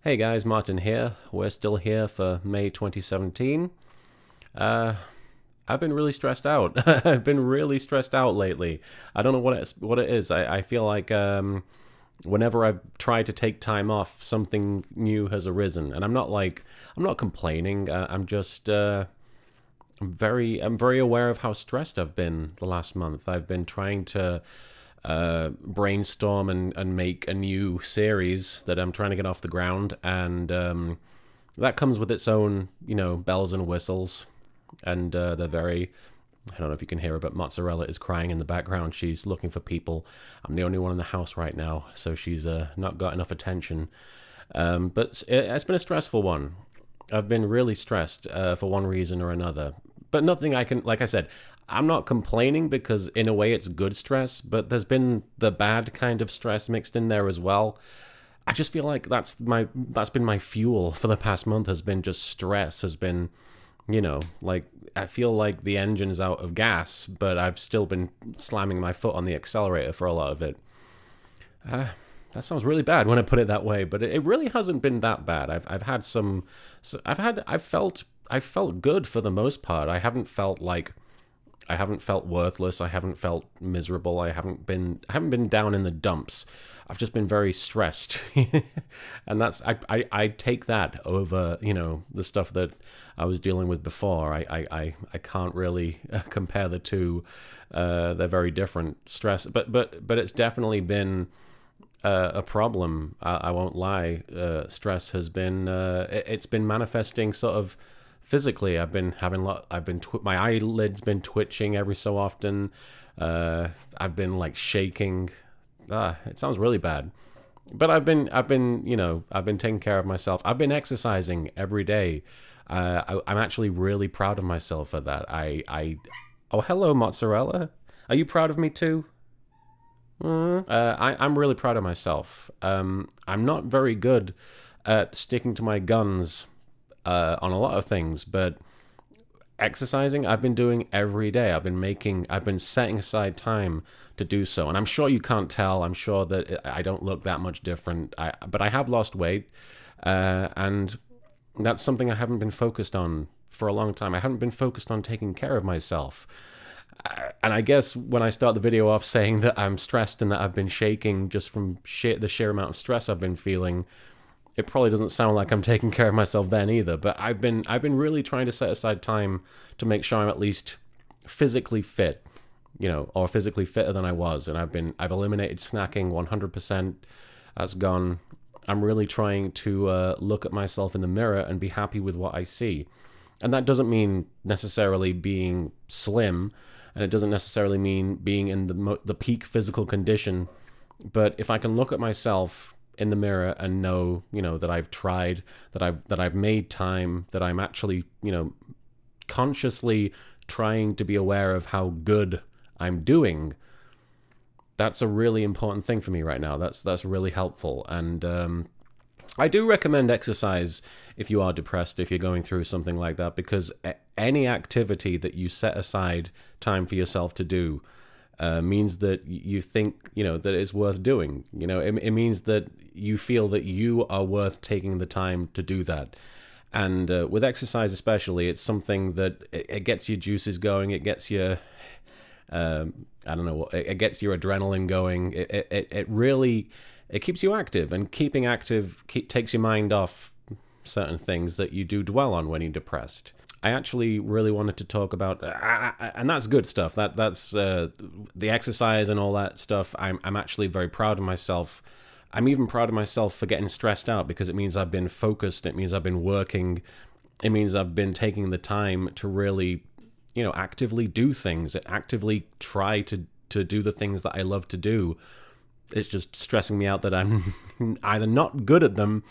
Hey guys, Martin here. We're still here for May 2017. Uh, I've been really stressed out. I've been really stressed out lately. I don't know what it is. I feel like whenever I've tried to take time off, something new has arisen, and I'm not complaining. I'm just I'm very aware of how stressed I've been the last month. I've been trying to brainstorm and make a new series that I'm trying to get off the ground, and that comes with its own, bells and whistles, and they're very. I don't know if you can hear her, but Mozzarella is crying in the background. She's looking for people. I'm the only one in the house right now, so she's not got enough attention. But it's been a stressful one. I've been really stressed for one reason or another. But nothing I can, like I said, I'm not complaining because in a way it's good stress, but there's been the bad kind of stress mixed in there as well. I just feel like that's been my fuel for the past month, has been just stress, has been, like I feel like the engine's out of gas, but I've still been slamming my foot on the accelerator for a lot of it. That sounds really bad when I put it that way, but it really hasn't been that bad. I've had some, so I felt good for the most part. I haven't felt worthless. I haven't felt miserable. I haven't been down in the dumps. I've just been very stressed, and I take that over the stuff that I was dealing with before. I can't really compare the two. They're very different. Stress, but it's definitely been a problem. I won't lie. Stress has been it's been manifesting sort of physically. I've been my eyelids been twitching every so often. I've been like shaking. It sounds really bad, but I've been taking care of myself. I've been exercising every day. I'm actually really proud of myself for that. Oh, hello, Mozzarella. Are you proud of me too? I'm really proud of myself. I'm not very good at sticking to my guns on a lot of things, but exercising I've been doing every day. I've been setting aside time to do so, and I'm sure you can't tell. I'm sure that I don't look that much different. But I have lost weight, and that's something I haven't been focused on for a long time. I haven't been focused on taking care of myself. And I guess when I start the video off saying that I'm stressed and that I've been shaking just from the sheer amount of stress I've been feeling, it probably doesn't sound like I'm taking care of myself then either. But I've been really trying to set aside time to make sure I'm at least physically fit, or physically fitter than I was. And I've eliminated snacking 100%. That's gone. I'm really trying to look at myself in the mirror and be happy with what I see. And that doesn't mean necessarily being slim, and it doesn't necessarily mean being in the peak physical condition. But if I can look at myself in the mirror and know, that I've tried, that I've made time, that I'm actually, consciously trying to be aware of how good I'm doing, that's a really important thing for me right now. That's really helpful. And I do recommend exercise if you are depressed, if you're going through something like that, because any activity that you set aside time for yourself to do means that you think, that it's worth doing. It means that you feel that you are worth taking the time to do that. And with exercise especially, it's something that it gets your juices going. It gets your, I don't know, it gets your adrenaline going. It really, it keeps you active, and keeping active takes your mind off certain things that you do dwell on when you're depressed. I actually really wanted to talk about, and that's good stuff. That's the exercise and all that stuff. I'm actually very proud of myself. I'm even proud of myself for getting stressed out, because it means I've been focused. It means I've been working. It means I've been taking the time to really, actively do things, actively try to do the things that I love to do. It's just stressing me out that I'm either not good at them,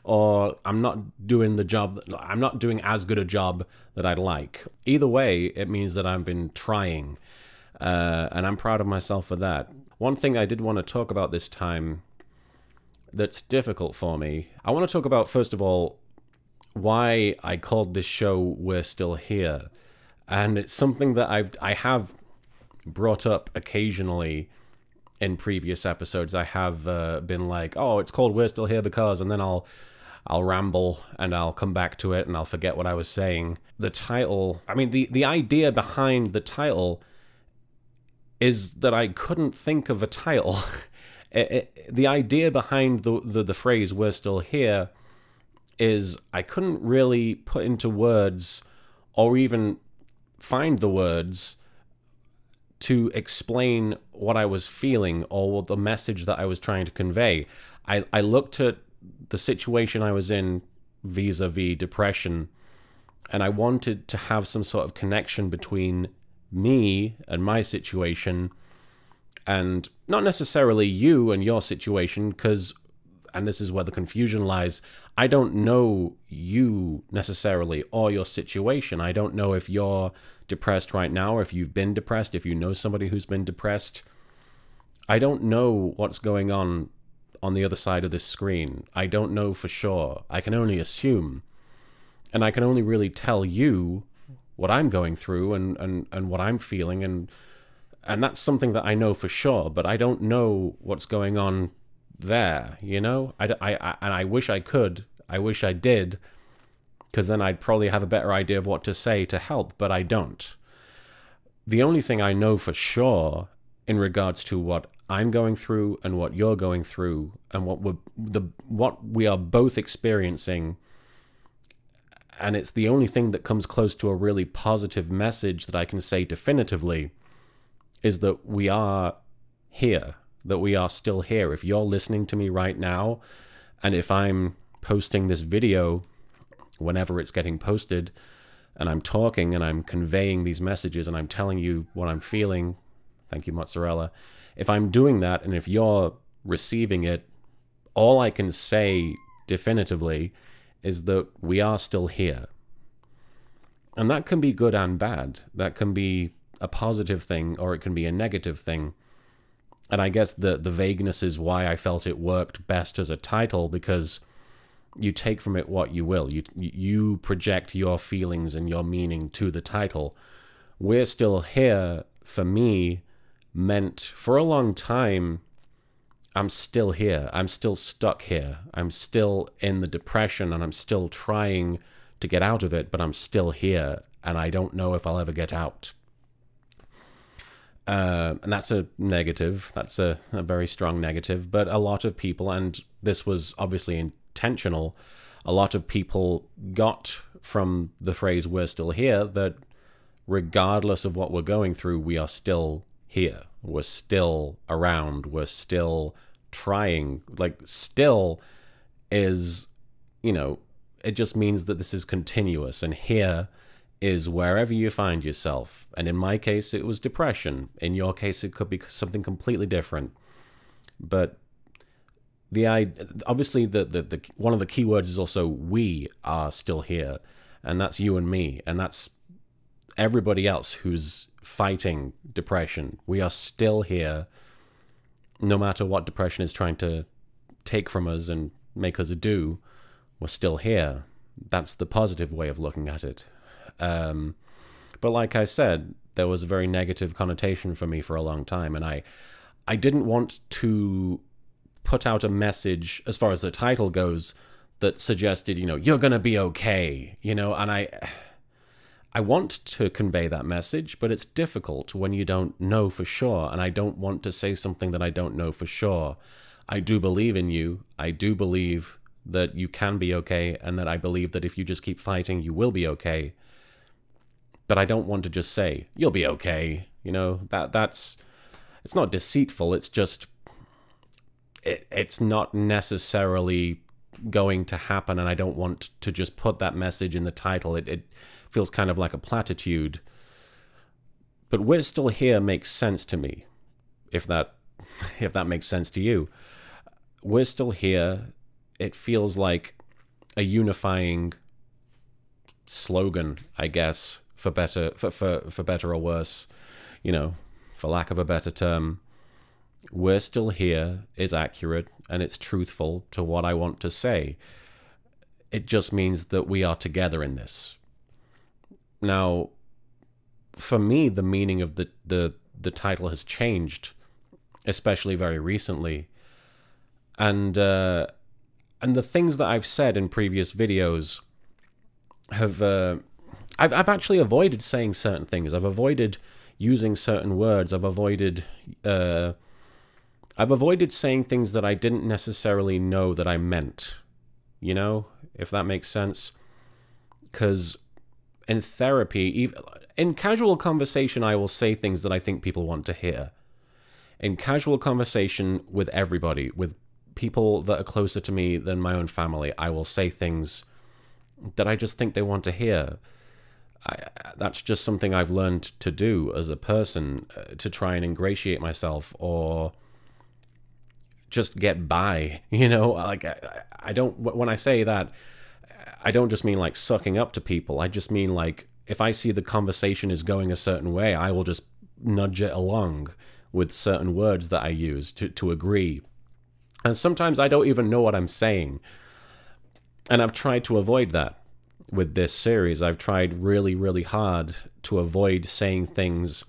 or I'm not doing the job. I'm not doing as good a job that I'd like. Either way, it means that I've been trying, and I'm proud of myself for that. One thing I did want to talk about this time that's difficult for me, I want to talk about, first of all, why I called this show We're Still Here. And it's something that I have brought up occasionally in previous episodes. I have been like, oh, it's called We're Still Here because, and then I'll I'll ramble and I'll come back to it and I'll forget what I was saying. The title, I mean, the idea behind the title is that I couldn't think of a title. The idea behind the phrase "we're still here" is I couldn't really put into words or even find the words to explain what I was feeling or the message that I was trying to convey. I looked at the situation I was in vis-a-vis depression, and I wanted to have some sort of connection between me and my situation, and not necessarily you and your situation, because, and this is where the confusion lies, I don't know you necessarily or your situation. I don't know if you're depressed right now, or if you've been depressed, if you know somebody who's been depressed. I don't know what's going on the other side of this screen. I don't know for sure. I can only assume. And I can only really tell you what I'm going through and what I'm feeling, and that's something that I know for sure, but I don't know what's going on there, you know? And I wish I could. I wish I did, because then I'd probably have a better idea of what to say to help, but I don't. The only thing I know for sure in regards to what I'm going through and what you're going through and what we are both experiencing, and it's the only thing that comes close to a really positive message that I can say definitively, is that we are here, that we are still here. If you're listening to me right now, and if I'm posting this video whenever it's getting posted, and I'm talking and I'm conveying these messages and I'm telling you what I'm feeling, thank you, mozzarella, if I'm doing that and if you're receiving it, all I can say definitively is that we are still here. And that can be good and bad. That can be a positive thing, or it can be a negative thing. And I guess the vagueness is why I felt it worked best as a title, because you take from it what you will. You project your feelings and your meaning to the title. We're Still Here, for me, meant for a long time, I'm still here. I'm still stuck here. I'm still in the depression and I'm still trying to get out of it, but I'm still here and I don't know if I'll ever get out. And that's a negative. That's a very strong negative. But a lot of people, and this was obviously intentional, a lot of people got from the phrase "we're still here" that regardless of what we're going through, we are still here. We're still around. We're still trying. Like, still is, you know, it just means that this is continuous. And here is wherever you find yourself. And in my case, it was depression. In your case, it could be something completely different. But obviously, the one of the key words is also "we are still here," and that's you and me, and that's everybody else who's fighting depression. We are still here, no matter what depression is trying to take from us and make us do. We're still here. That's the positive way of looking at it. But like I said, there was a very negative connotation for me for a long time, and I didn't want to put out a message, as far as the title goes, that suggested, you know, you're gonna be okay, you know, and I want to convey that message, but it's difficult when you don't know for sure, and I don't want to say something that I don't know for sure. I do believe in you. I do believe that you can be okay, and that I believe that if you just keep fighting, you will be okay. But I don't want to just say, you'll be okay. You know, that's it's not deceitful. It's just, it's not necessarily going to happen, and I don't want to just put that message in the title. It feels kind of like a platitude. But "We're Still Here" makes sense to me, if that makes sense to you. We're still here. It feels like a unifying slogan, I guess, for better or worse, you know, for lack of a better term. "We're still here" is accurate and it's truthful to what I want to say. It just means that we are together in this. Now, for me, the meaning of the title has changed, especially very recently. And And the things that I've said in previous videos have I've actually avoided saying certain things. I've avoided using certain words. I've avoided saying things that I didn't necessarily know that I meant. You know, if that makes sense. Because in therapy, in casual conversation, I will say things that I think people want to hear. In casual conversation with everybody, with people that are closer to me than my own family, I will say things that I just think they want to hear. That's just something I've learned to do as a person, to try and ingratiate myself or just get by, you know? Like, I don't, when I say that, I don't just mean like sucking up to people. I just mean like, if I see the conversation is going a certain way, I will just nudge it along with certain words that I use to agree. And sometimes I don't even know what I'm saying. And I've tried to avoid that with this series. I've tried really, really hard to avoid saying things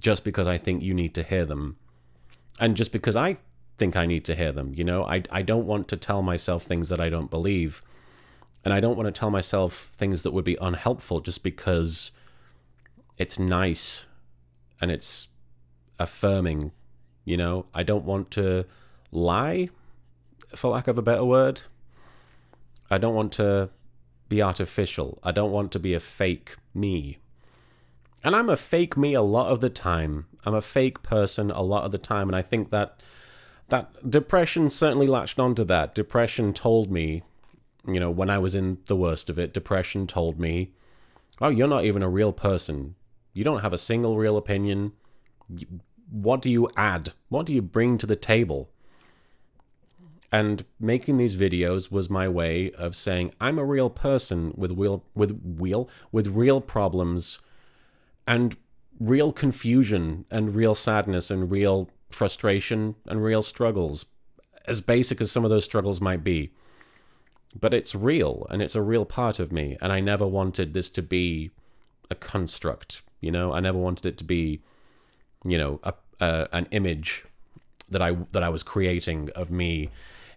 just because I think you need to hear them. And just because I think I need to hear them, you know? I don't want to tell myself things that I don't believe. And I don't want to tell myself things that would be unhelpful just because it's nice and it's affirming, you know? I don't want to lie, for lack of a better word. I don't want to be artificial. I don't want to be a fake me. And I'm a fake me a lot of the time. I'm a fake person a lot of the time. And I think that depression certainly latched onto that. Depression told me, you know, when I was in the worst of it, depression told me, oh, you're not even a real person. You don't have a single real opinion. What do you add? What do you bring to the table? And making these videos was my way of saying, I'm a real person with real problems and real confusion and real sadness and real frustration and real struggles, as basic as some of those struggles might be. But it's real, and it's a real part of me, and I never wanted this to be a construct, you know? I never wanted it to be, you know, an image that I was creating of me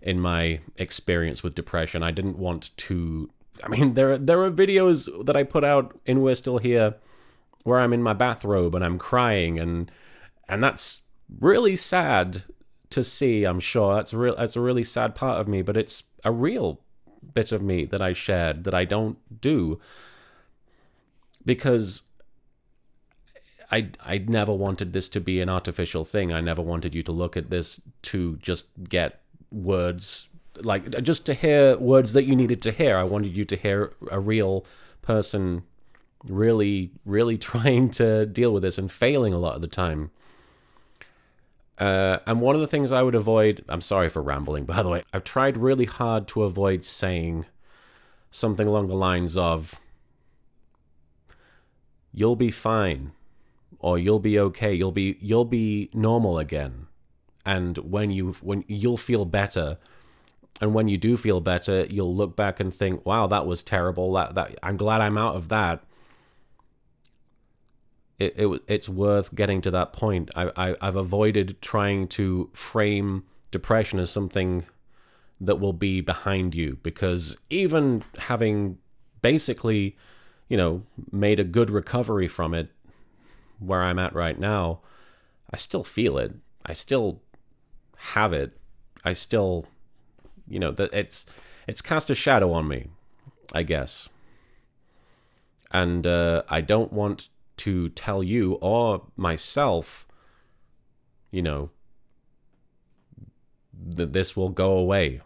in my experience with depression. I didn't want to... I mean, there are videos that I put out in We're Still Here where I'm in my bathrobe and I'm crying, and that's really sad to see, I'm sure. That's a really sad part of me, but it's a real bit of me that I shared that I don't do because I never wanted this to be an artificial thing. I never wanted you to look at this to just get words, like just to hear words that you needed to hear. I wanted you to hear a real person really, really trying to deal with this and failing a lot of the time. And one of the things I would avoid, I'm sorry for rambling, by the way, I've tried really hard to avoid saying something along the lines of, you'll be fine, or you'll be okay, you'll be normal again. And when you'll feel better, and when you do feel better, you'll look back and think, wow, that was terrible, that I'm glad I'm out of that. It's worth getting to that point. I've avoided trying to frame depression as something that will be behind you, because even having basically, you know, made a good recovery from it, where I'm at right now, I still feel it. I still have it. I still, you know, that it's cast a shadow on me, I guess. And I don't want to tell you or myself, you know, that this will go away,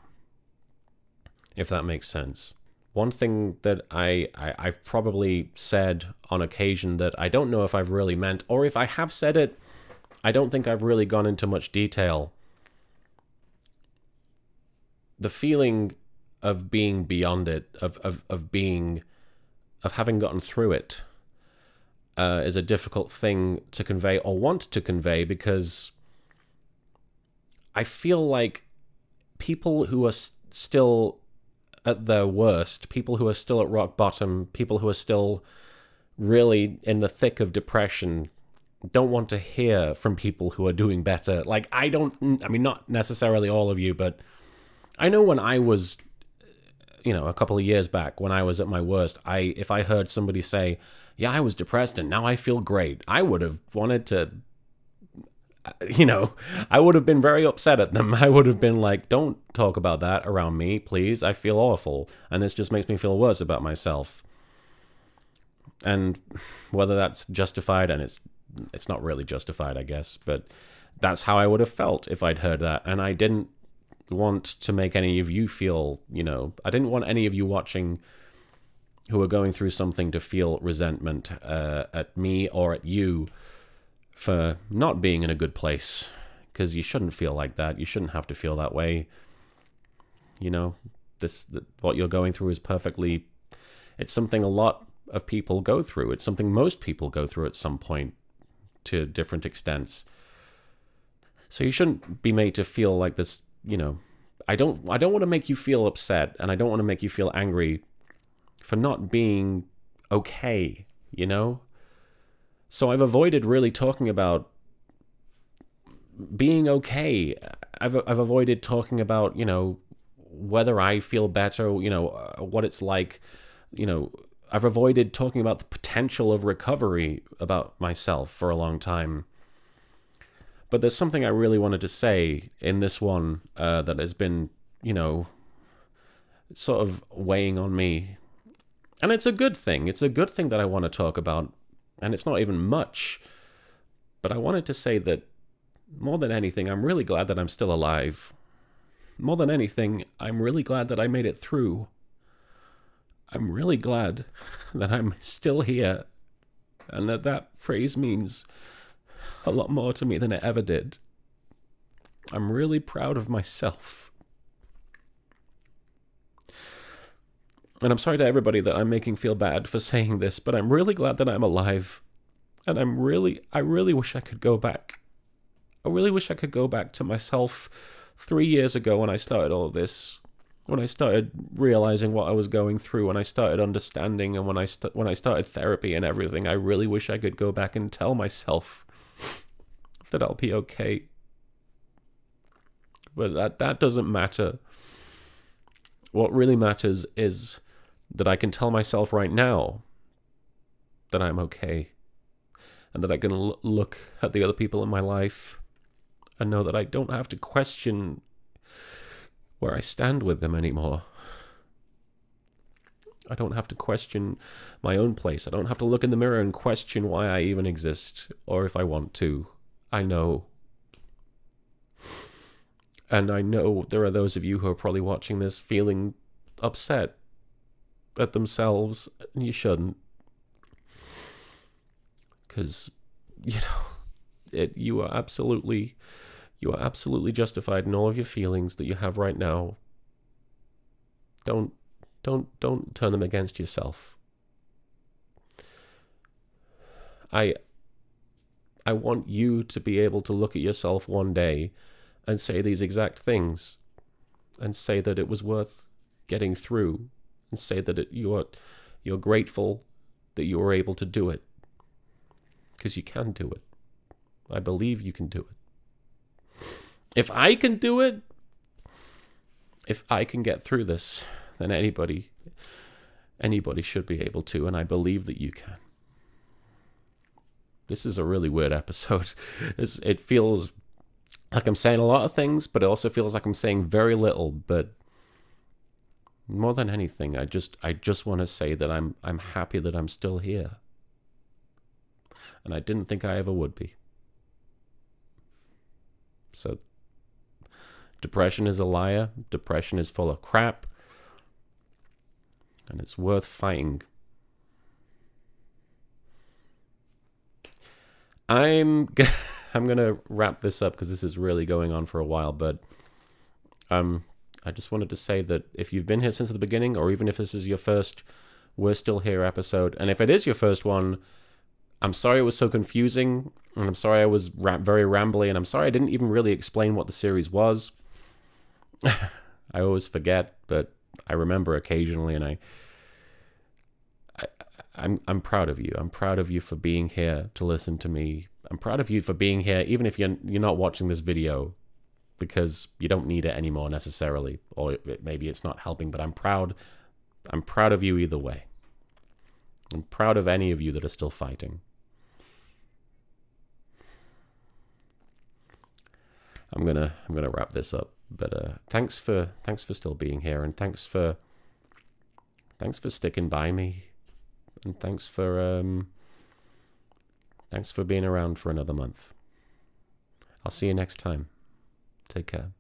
if that makes sense. One thing that I've probably said on occasion that I don't know if I've really meant, or if I have said it, I don't think I've really gone into much detail. The feeling of being beyond it, of having gotten through it, is a difficult thing to convey or want to convey, because I feel like people who are still at their worst, people who are still at rock bottom, people who are still really in the thick of depression, don't want to hear from people who are doing better. Like, I mean, not necessarily all of you, but I know when I was a couple of years back when I was at my worst, if I heard somebody say, yeah, I was depressed and now I feel great, I would have wanted to, I would have been very upset at them. I would have been like, don't talk about that around me, please. I feel awful. And this just makes me feel worse about myself. And whether that's justified, and it's not really justified, I guess, but that's how I would have felt if I'd heard that. And I didn't want to make any of you feel, I didn't want any of you watching who are going through something to feel resentment at me or at you for not being in a good place, because you shouldn't feel like that. You shouldn't have to feel that way. What you're going through is perfectly, it's something a lot of people go through. It's something most people go through at some point to different extents. So you shouldn't be made to feel like this, I don't want to make you feel upset, and I don't want to make you feel angry for not being okay, So I've avoided really talking about being okay. I've avoided talking about, whether I feel better, what it's like, I've avoided talking about the potential of recovery about myself for a long time. But there's something I really wanted to say in this one that has been, sort of weighing on me. And it's a good thing. It's a good thing that I want to talk about. And it's not even much. But I wanted to say that more than anything, I'm really glad that I'm still alive. More than anything, I'm really glad that I made it through. I'm really glad that I'm still here. And that phrase means a lot more to me than it ever did. I'm really proud of myself. And I'm sorry to everybody that I'm making feel bad for saying this, but I'm really glad that I'm alive. And I really wish I could go back. I really wish I could go back to myself 3 years ago when I started all of this. When I started realizing what I was going through, when I started understanding, and when I started therapy and everything. I really wish I could go back and tell myself that I'll be okay. But that doesn't matter. What really matters is that I can tell myself right now that I'm okay, and that I can look at the other people in my life and know that I don't have to question where I stand with them anymore. I don't have to question my own place. I don't have to look in the mirror and question why I even exist, or if I want to. I know. And I know there are those of you who are probably watching this feeling upset at themselves, and you shouldn't. Because, you are absolutely justified in all of your feelings that you have right now. Don't turn them against yourself. I want you to be able to look at yourself one day and say these exact things, and say that it was worth getting through, and say that you're grateful that you were able to do it, because you can do it. I believe you can do it. If I can do it, if I can get through this, then anybody should be able to, and I believe that you can. This is a really weird episode. It feels like I'm saying a lot of things, but it also feels like I'm saying very little. But more than anything, I just want to say that I'm happy that I'm still here. And I didn't think I ever would be. So, depression is a liar. Depression is full of crap. And it's worth fighting. I'm going to wrap this up because this is really going on for a while, but I just wanted to say that if you've been here since the beginning, or even if this is your first We're Still Here episode, and if it is your first one, I'm sorry it was so confusing, and I'm sorry I was very rambly, and I'm sorry I didn't even really explain what the series was. I always forget, but I remember occasionally, and I'm proud of you. I'm proud of you for being here to listen to me. I'm proud of you for being here, even if you're not watching this video. because you don't need it anymore necessarily, or maybe it's not helping, but I'm proud. I'm proud of you either way. I'm proud of any of you that are still fighting. I'm gonna wrap this up, but thanks for still being here, and thanks for sticking by me, and thanks for being around for another month. I'll see you next time. Take care.